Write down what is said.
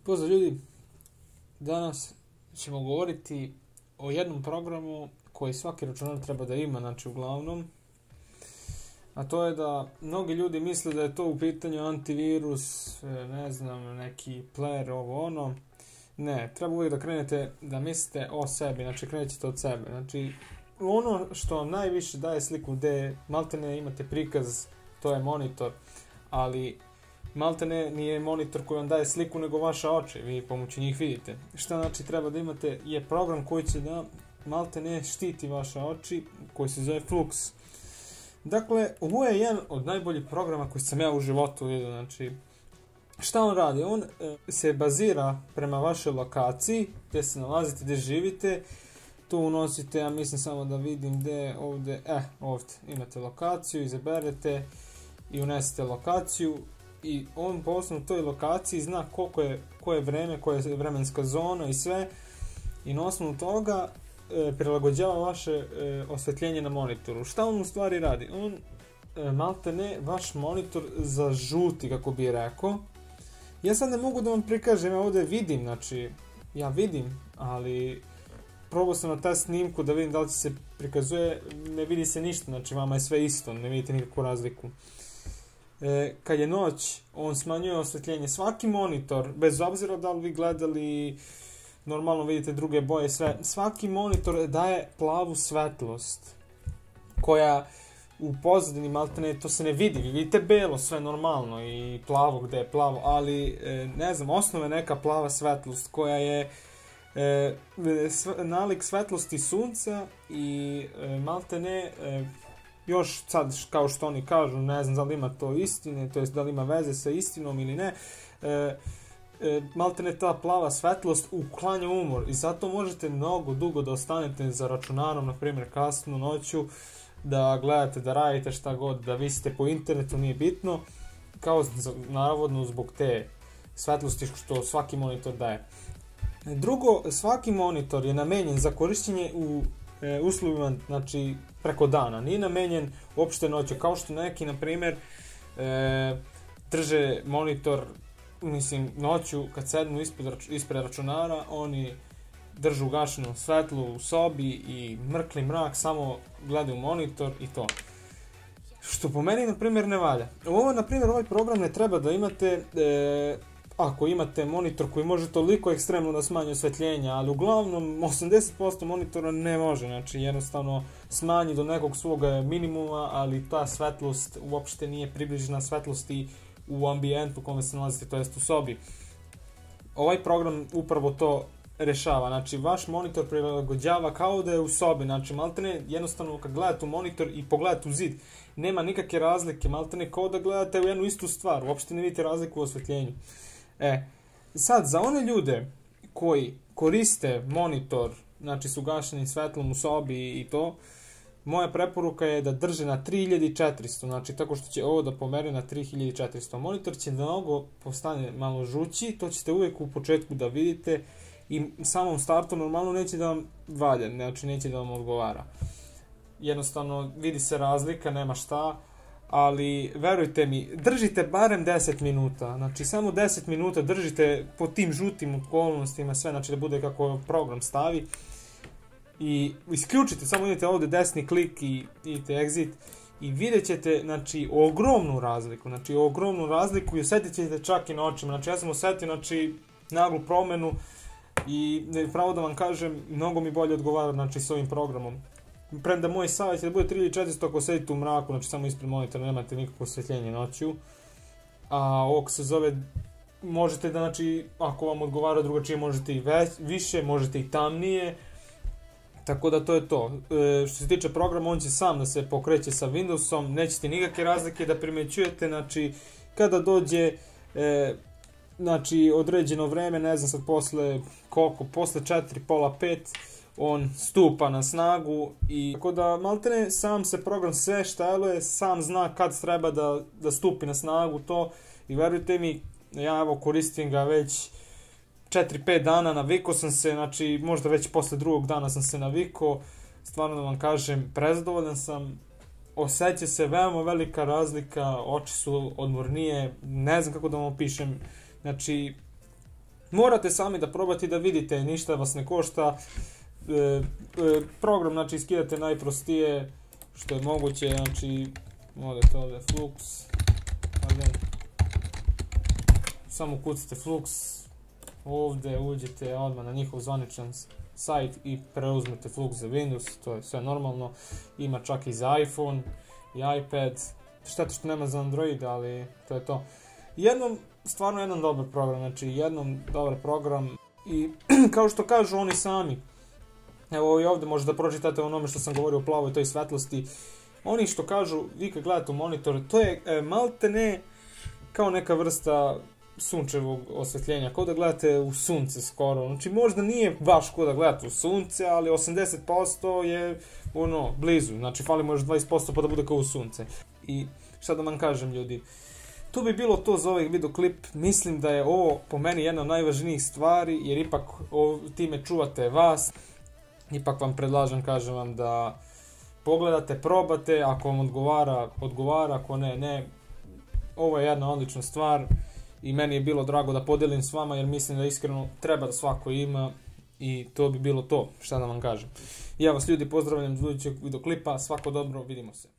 Pozdrav ljudi, danas ćemo govoriti o jednom programu koji svaki računar treba da ima, znači uglavnom. A to je da mnogi ljudi misle da je to u pitanju antivirus, ne znam, neki player, ovo ono. Ne, treba uvijek da krenete da mislite o sebi, znači krenut ćete od sebe. Znači ono što vam najviše daje sliku gdje maltene imate prikaz, to je monitor, ali maltene nije monitor koji vam daje sliku nego vaše oči, vi pomoću njih vidite. Šta znači treba da imate je program koji će da maltene štiti vaše oči, koji se zove Flux. Dakle, ovo je jedan od najboljih programa koji sam ja u životu vidio, znači šta on radi? On se bazira prema vašoj lokaciji, gdje se nalazite, gdje živite. Tu unosite, ja mislim samo da vidim gdje, ovdje imate lokaciju, izaberete i unesete lokaciju i on po osnovu toj lokaciji zna koje vreme, koja je vremenska zona i sve, i na osnovu toga prilagođava vaše osvetljenje na monitoru. Šta on u stvari radi? On maltene vaš monitor zažuti, kako bi rekao. Ja sad ne mogu da vam prikažem, ja ovdje vidim, znači ja vidim, ali probao sam na taj snimku da vidim da li se prikazuje, ne vidi se ništa, znači vama je sve isto, ne vidite nikakvu razliku. Kad je noć, on smanjuje osvetljenje. Svaki monitor, bez obzira da li vi gledali, normalno vidite druge boje, sve, svaki monitor daje plavu svetlost, koja u pozadini maltene, to se ne vidi, vi vidite belo, sve normalno, i plavo gdje je plavo, ali ne znam, osnova je neka plava svetlost koja je nalik svetlosti sunca i maltene još sad, kao što oni kažu, ne znam da li ima to istine, to jest da li ima veze sa istinom ili ne, maltene ta plava svetlost uklanja umor i zato možete mnogo dugo da ostanete za računarom, na primjer kasnu noću, da gledate, da radite šta god, da visite po internetu, nije bitno, kao navodno zbog te svetlosti što svaki monitor daje. Drugo, svaki monitor je namenjen za korištenje u uslovima, znači preko dana, nije namenjen uopšte noću, kao što neki, na primjer, drže monitor, mislim, noću kad sednu ispred računara, oni držu ugašeno svetlo u sobi i mrkli mrak, samo gledaju monitor i to. Što po meni, na primjer, ne valja. Ovaj program ne treba da imate ako imate monitor koji može toliko ekstremno da smanji osvetljenja, ali uglavnom 80% monitora ne može, znači jednostavno smanji do nekog svog minimuma, ali ta svetlost uopšte nije približena svetlosti u ambijentu u kome se nalazite, to jest u sobi. Ovaj program upravo to rešava, znači vaš monitor prilagođava kao da je u sobi, znači maltene jednostavno kad gledate u monitor i pogledate u zid, nema nikakve razlike, maltene kao da gledate u jednu istu stvar, uopšte ne vidite razliku u osvetljenju. Sad, za one ljude koji koriste monitor, znači s ugašenim svetlom u sobi i to, moja preporuka je da drže na 3400, znači tako što će ovo da pomere na 3400. Monitor će mnogo postane malo žući, to ćete uvijek u početku da vidite i samom startu normalno neće da vam valja, znači neće da vam odgovara. Jednostavno vidi se razlika, nema šta, ali verujte mi, držite barem 10 minuta, znači samo 10 minuta držite po tim žutim okolnostima sve, znači da bude kako program stavi i isključite, samo idete ovdje desni klik i idete exit i vidjet ćete, znači, ogromnu razliku i osjetit ćete čak i na očima, znači ja sam osjetio, znači, naglu promjenu i pravo da vam kažem, mnogo mi bolje odgovara, znači, s ovim programom. Premda moj savjet je da bude 3400 ako sedite u mraku, znači samo ispred monitora, nemate nikakvo osvetljenje noću. A ovog se zove, možete da, znači, ako vam odgovara drugačije, možete i više, možete i tamnije. Tako da to je to. Što se tiče programa, on će sam da se pokreće sa Windowsom, nećete nikakve razlike da primećujete, znači, kada dođe, znači, određeno vreme, ne znam sad posle 4, pola 5, on stupa na snagu i tako da maltene sam se program sve šteluje, sam zna kad treba da stupi na snagu to i verujte mi, ja evo koristim ga već 4-5 dana, navikao sam se, znači možda već posle drugog dana sam se navikao, stvarno da vam kažem, prezadovoljan sam, osjeća se veoma velika razlika, oči su odmornije, ne znam kako da vam opišem, znači Morate sami da probate i da vidite, ništa vas ne košta. Program, znači, iskidate najprostije što je moguće, znači, odete ovdje Flux, samo kucite Flux, ovdje uđete odmah na njihov zvaničan sajt i preuzmete Flux za Windows, to je sve normalno, ima čak i za iPhone i iPad, šteta što nema za Android, ali to je to. Stvarno jedan dobar program, znači jedan dobar program i kao što kažu oni sami, evo i ovdje možete da pročitate onome što sam govorio o plavoj toj svetlosti, oni što kažu, vi kad gledate u monitor, to je maltene kao neka vrsta sunčevog osvetljenja, kao da gledate u sunce skoro, znači možda nije baš kao da gledate u sunce, ali 80% je blizu, znači fali mu još 20% pa da bude kao u sunce. I šta da vam kažem ljudi, to bi bilo to za ovaj videoklip, mislim da je ovo po meni jedna od najvažnijih stvari, jer ipak time čuvate vas, ipak vam predlažem, kažem vam da pogledate, probate, ako vam odgovara, ako ne, ovo je jedna odlična stvar i meni je bilo drago da podijelim s vama jer mislim da iskreno treba da svako ima i to bi bilo to, šta da vam kažem. Ja vas ljudi pozdravljam iz budućeg videoklipa, svako dobro, vidimo se.